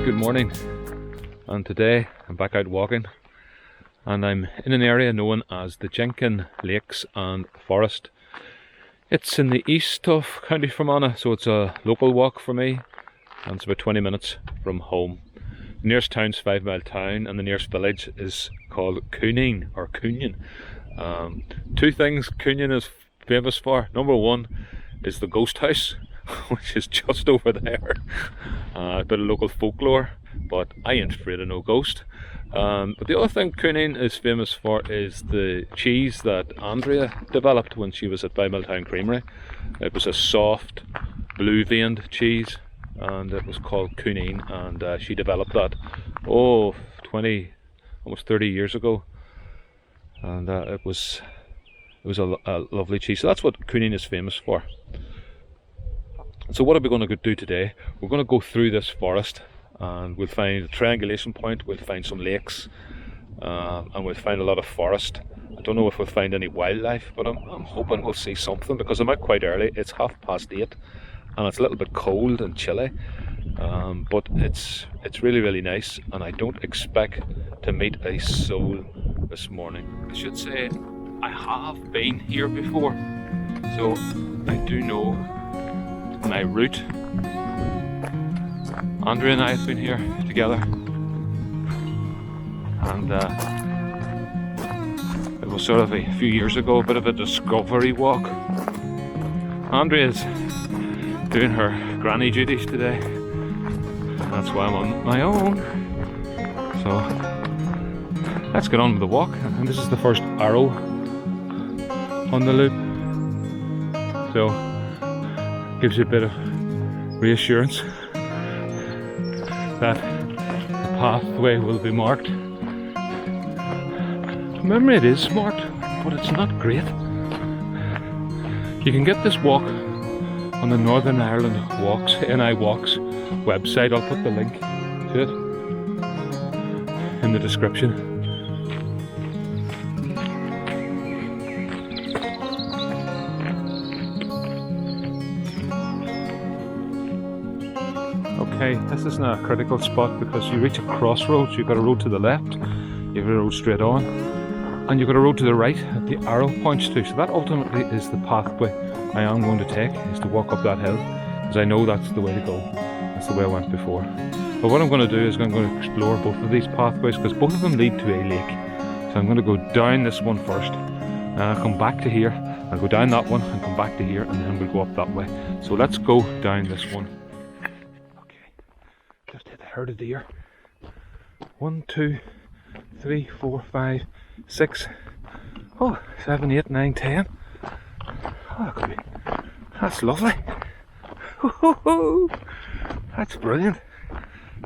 Good morning, and today I'm back out walking and I'm in an area known as the Jenkin Lakes and Forest. It's in the east of County Fermanagh, so it's a local walk for me and it's about 20 minutes from home. The nearest town's 5 Mile Town and the nearest village is called Cooning or Coonan. Two things Coonan is famous for. Number one is the ghost house, which is just over there. A bit of local folklore, but I ain't afraid of no ghost. But the other thing Cooning is famous for is the cheese that Andrea developed when she was at 5 Mile Town Creamery. It was a soft, blue-veined cheese, and it was called Cooning, and she developed that, 20, almost 30 years ago. And it was a lovely cheese. So that's what Cooning is famous for. So what are we going to do today? We're going to go through this forest and we'll find a triangulation point, we'll find some lakes, and we'll find a lot of forest. I don't know if we'll find any wildlife, but I'm hoping we'll see something because I'm out quite early. It's 8:30 and it's a little bit cold and chilly, but it's really nice, and I don't expect to meet a soul this morning. I should say I have been here before, so I do know my route. Andrea and I have been here together, and it was sort of a few years ago, a bit of a discovery walk. Andrea's doing her granny duties today, that's why I'm on my own. So let's get on with the walk, and this is the first arrow on the loop, so gives you a bit of reassurance that the pathway will be marked. Remember, it is marked, but it's not great. You can get this walk on the Northern Ireland Walks, NI Walks website. I'll put the link to it in the description. Okay, this isn't a critical spot because you reach a crossroads. You've got a road to the left, you've got a road straight on, and you've got a road to the right that the arrow points to. So that ultimately is the pathway I am going to take, is to walk up that hill, because I know that's the way to go. That's the way I went before. But what I'm going to do is I'm going to explore both of these pathways, because both of them lead to a lake. So I'm going to go down this one first, and I'll come back to here. I'll go down that one and come back to here, and then we'll go up that way. So let's go down this one. Just hit a herd of deer. 1, 2, 3, 4, 5, 6, 7, 8, 9, 10. That could be. That's lovely. That's brilliant.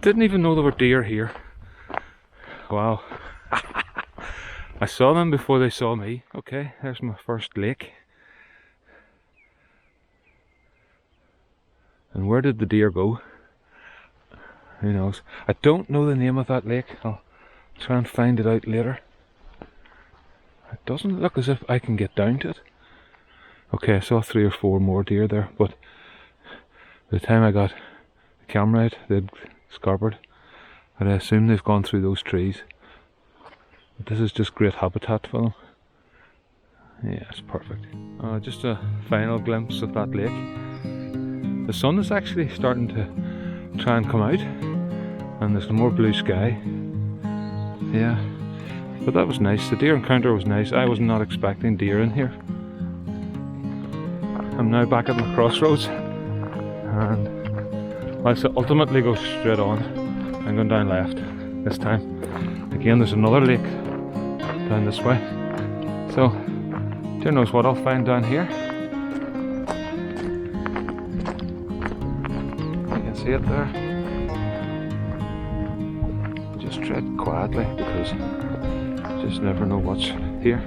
Didn't even know there were deer here. Wow. I saw them before they saw me. Okay, there's my first lake. And where did the deer go? Who knows? I don't know the name of that lake. I'll try and find it out later. It doesn't look as if I can get down to it. Okay, I saw 3 or 4 more deer there, but by the time I got the camera out, they'd scarboured. And I assume they've gone through those trees. But this is just great habitat for them. Yeah, it's perfect. Just a final glimpse of that lake. The sun is actually starting to try and come out, and there's more blue sky. Yeah, but that was nice. The deer encounter was nice. I was not expecting deer in here. I'm now back at my crossroads, and whilst I ultimately go straight on, I'm going down left this time. Again, there's another lake down this way, so who knows what I'll find down here. See it there? Just tread quietly because you just never know what's here.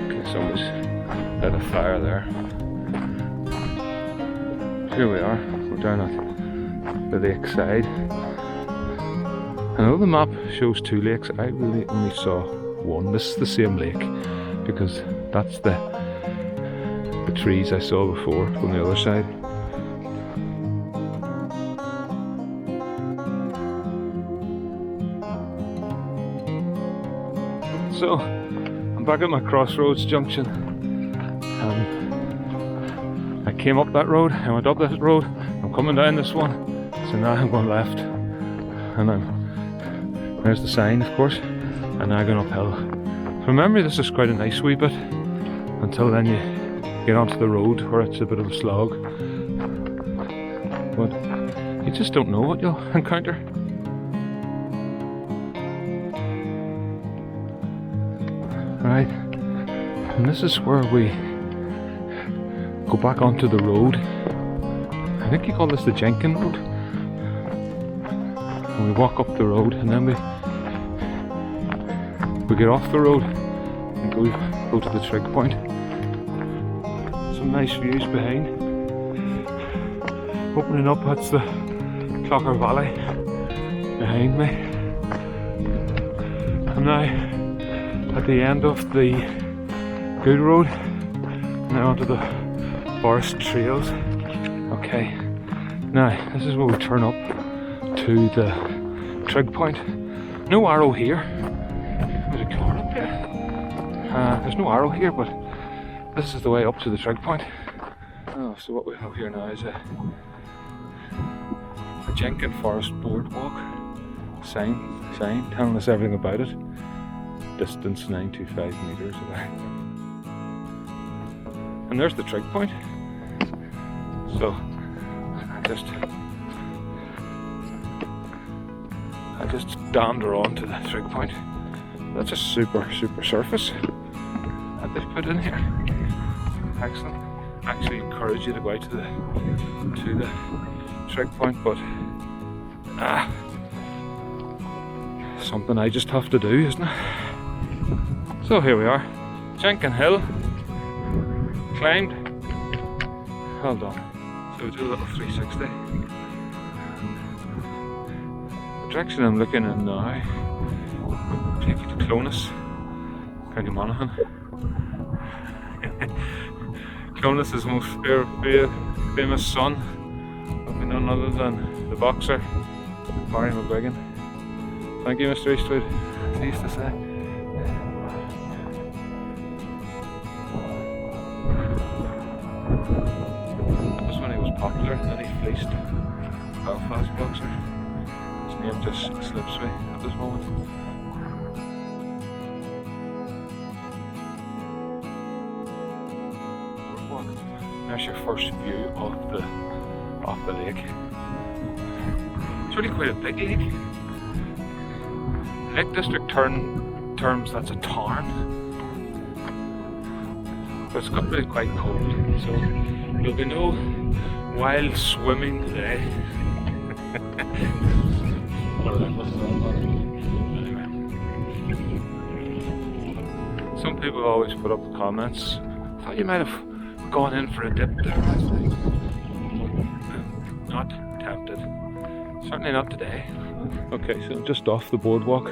Okay, somebody's lit a fire there. Here we are. We're down at the lake side. I know the map shows 2 lakes. I really only saw one. This is the same lake because that's the trees I saw before from the other side. So I'm back at my crossroads junction. I came up that road, I went up that road, I'm coming down this one, so now I'm going left. And there's the sign, of course, and now I'm going uphill. From memory, this is quite a nice wee bit, until then you get onto the road where it's a bit of a slog. But you just don't know what you'll encounter. Right, and this is where we go back onto the road. I think you call this the Jenkin Road. And we walk up the road, and then we get off the road and go to the trig point. Some nice views behind. Opening up, that's the Clocker Valley behind me. I'm now at the end of the good road, now onto the forest trails. Okay, now this is where we turn up to the trig point. No arrow here. There's a car up here. There's no arrow here, but this is the way up to the trig point. Oh, so what we have here now is a Jenkin Forest boardwalk sign telling us everything about it. Distance 925 metres away. And there's the trig point. So I just dander on to the trig point. That's a super surface that they've put in here. Excellent. I actually encourage you to go out to the trig point, but something I just have to do, isn't it? So here we are, Jenkin Hill, climbed, well done. So we do a little 360. The direction I'm looking in now, take you to Clonus, County Monaghan. Clonus' most famous son would be none other than the boxer, Barry McGuigan. Thank you, Mr. Eastwood, as he used to say. That was when he was popular, and then he fleeced Belfast boxer. His name just slips me at this moment. There's your first view of the lake. It's really quite a big lake. Lake District terms that's a tarn. But it's got really quite cold, so there'll be no wild swimming today. Anyway. Some people always put up comments. Thought you might have gone in for a dip there. Not tempted. Certainly not today. Okay, so I'm just off the boardwalk,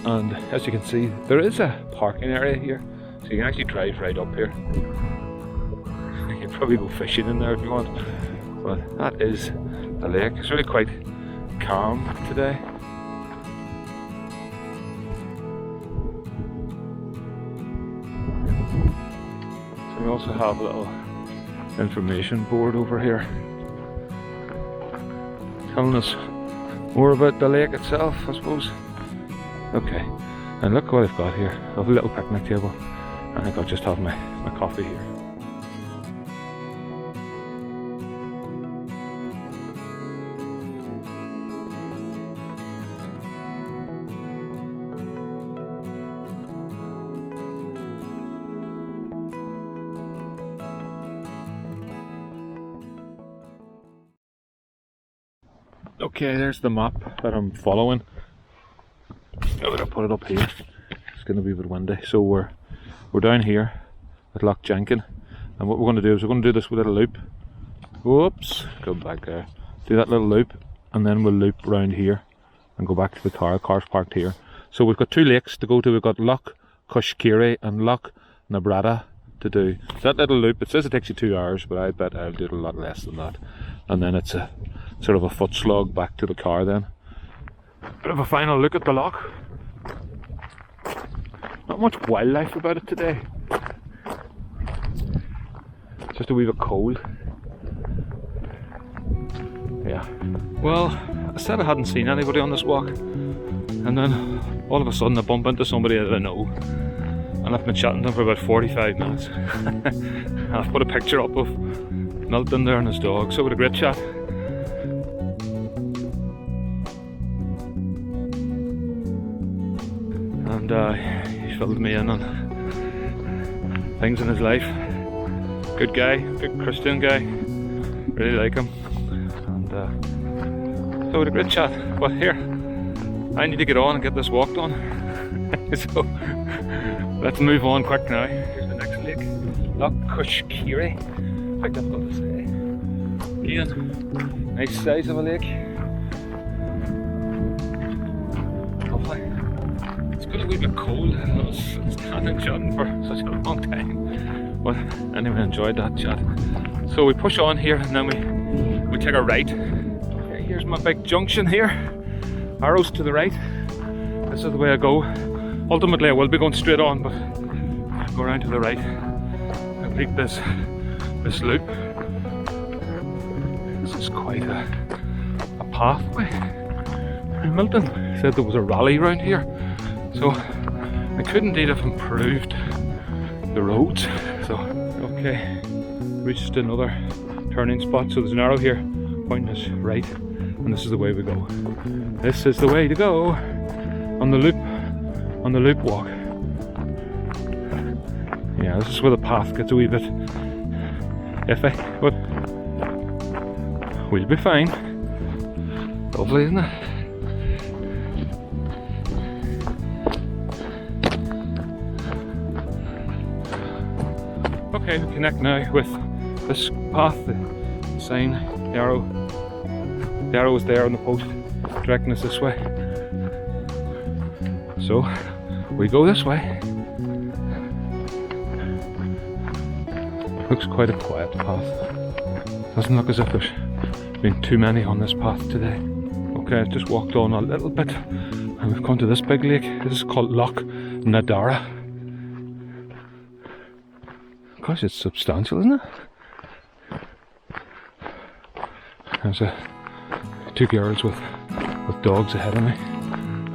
and as you can see, there is a parking area here, so you can actually drive right up here. You can probably go fishing in there if you want, but that is the lake. It's really quite calm today. We also have a little information board over here telling us more about the lake itself, I suppose. Okay, and look what I've got here. I have a little picnic table, and I just have my coffee here. Okay, there's the map that I'm following. I'm going to put it up here. It's going to be a bit windy. So we're down here at Loch Jenkin, and what we're going to do is we're going to do this little loop. Whoops, go back there. Do that little loop, and then we'll loop around here and go back to the car. Car's parked here. So we've got two lakes to go to. We've got Loch Cushkiri and Loch Nabrada to do. That little loop, it says it takes you 2 hours, but I bet I'll do it a lot less than that. And then it's a sort of a foot slog back to the car then. Bit of a final look at the loch. Not much wildlife about it today. It's just a wee bit cold. Yeah. Well, I said I hadn't seen anybody on this walk, and then all of a sudden I bump into somebody that I know, and I've been chatting to him for about 45 minutes. I've put a picture up of Milton there and his dog, so we had a great chat. And he filled me in on things in his life. Good guy, good Christian guy, really like him. And so we had a great chat. But here, I need to get on and get this walk done. So let's move on quick now. Here's the next lake, Loch Jenkin. I think that's what to say. Again, nice size of a lake. Lovely. It's got a wee bit cold. I was standing chatting for such a long time. But anyway, I enjoyed that chat. So we push on here, and then we take a right. Okay, here's my big junction here. Arrows to the right. This is the way I go. Ultimately I will be going straight on, but I go around to the right. Complete this loop. This is quite a pathway. Milton said there was a rally around here, so I could indeed have improved the roads. So okay, reached another turning spot. So there's an arrow here pointing us right, and this is the way we go. This is the way to go on the loop walk. Yeah, this is where the path gets a wee bit iffy, but we'll be fine. Lovely, isn't it? Okay, we connect now with this path, the sign, the arrow. The arrow is there on the post, directing us this way. So we go this way. Looks quite a quiet path. Doesn't look as if there's been too many on this path today. Okay, I've just walked on a little bit and we've come to this big lake. This is called Loch Jenkin. Gosh, it's substantial, isn't it? There's two girls with dogs ahead of me.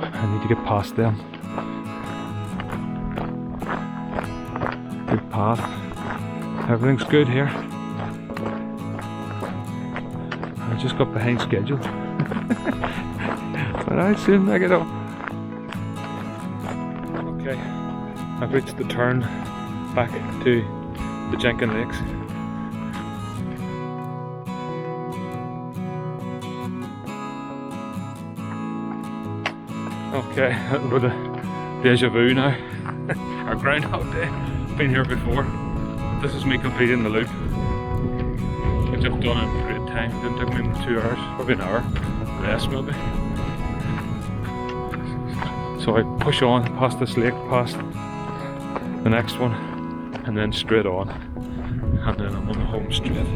I need to get past them. Good path. Everything's good here. I just got behind schedule. But I soon make it up. Okay, I've reached the turn back to the Jenkin Lakes. Okay, a little bit of deja vu now. Our Groundhog Day. Been here before. But this is me completing the loop, which I've done in great time. It didn't take me 2 hours, probably an hour, less maybe. So I push on past this lake, past the next one, and then straight on, and then I'm on the home straight.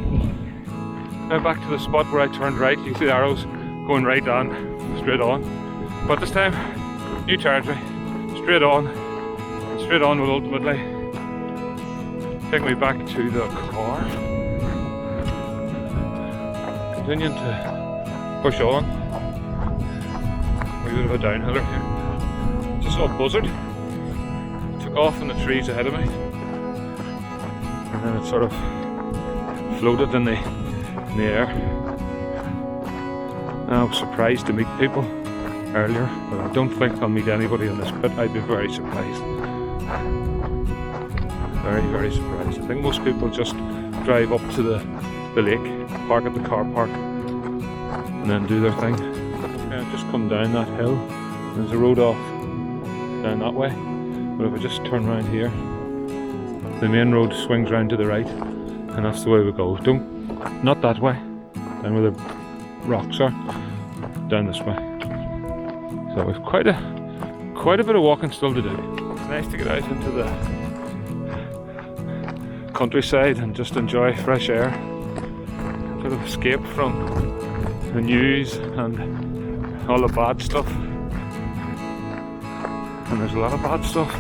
Now back to the spot where I turned right. You can see the arrows going right and straight on, but this time new territory. Straight on will ultimately take me back to the car. Continuing to push on. A bit of a downhiller here. Just saw a buzzard. It took off in the trees ahead of me, and then it sort of floated in the air. I was surprised to meet people earlier, but I don't think I'll meet anybody on this bit. I'd be very surprised. Very, very surprised. I think most people just drive up to the lake, park at the car park, and then do their thing. Okay, I've just come down that hill. There's a road off down that way, but if I just turn around here, the main road swings round to the right, and that's the way we go. Not that way, down where the rocks are, down this way. So we've quite a bit of walking still to do. It's nice to get out into the countryside and just enjoy fresh air, sort of escape from the news and all the bad stuff. And there's a lot of bad stuff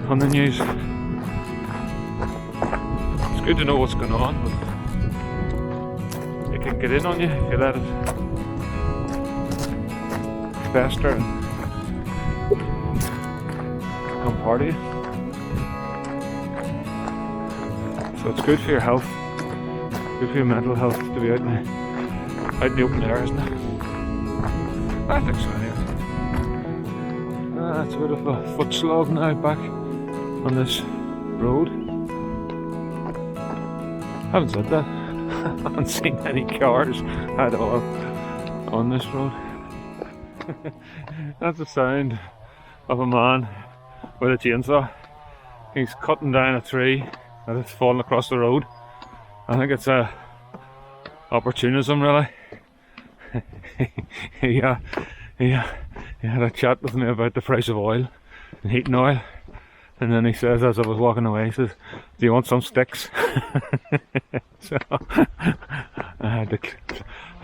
on the news. It's good to know what's going on, but it can get in on you if you let it fester and become part of you. So it's good for your health, good for your mental health to be out in the open air, isn't it? I think so anyway. It's a bit of a foot slog now back on this road. Having said that, I haven't seen any cars at all on this road. That's the sound of a man with a chainsaw. He's cutting down a tree that has fallen across the road. I think it's opportunism, really. He had a chat with me about the price of oil and heating oil, and then he says, as I was walking away, he says, "Do you want some sticks?" So I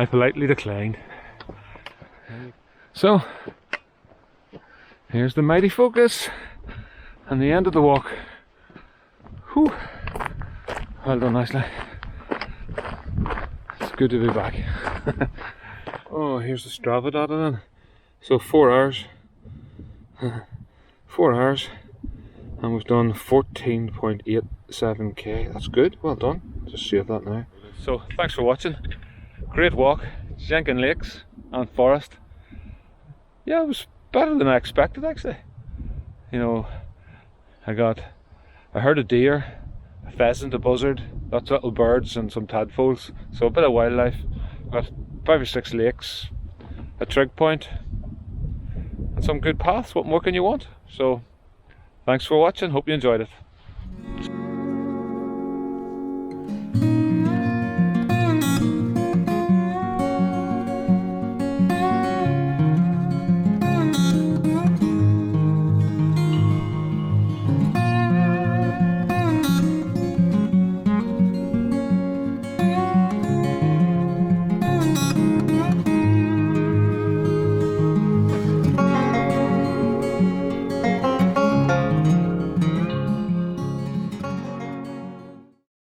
politely declined. So here's the mighty focus and the end of the walk. Whew. Well done, nicely. It's good to be back. Oh, here's the Strava data then. So 4 hours. 4 hours. And we've done 14.87k. That's good. Well done. Just save that now. So thanks for watching. Great walk. Jenkin Lakes and Forest. Yeah, it was better than I expected actually. You know, I heard a deer, a pheasant, a buzzard, lots of little birds and some tadpoles. So a bit of wildlife. Got 5 or 6 lakes, a trig point, and some good paths. What more can you want? So thanks for watching, hope you enjoyed it.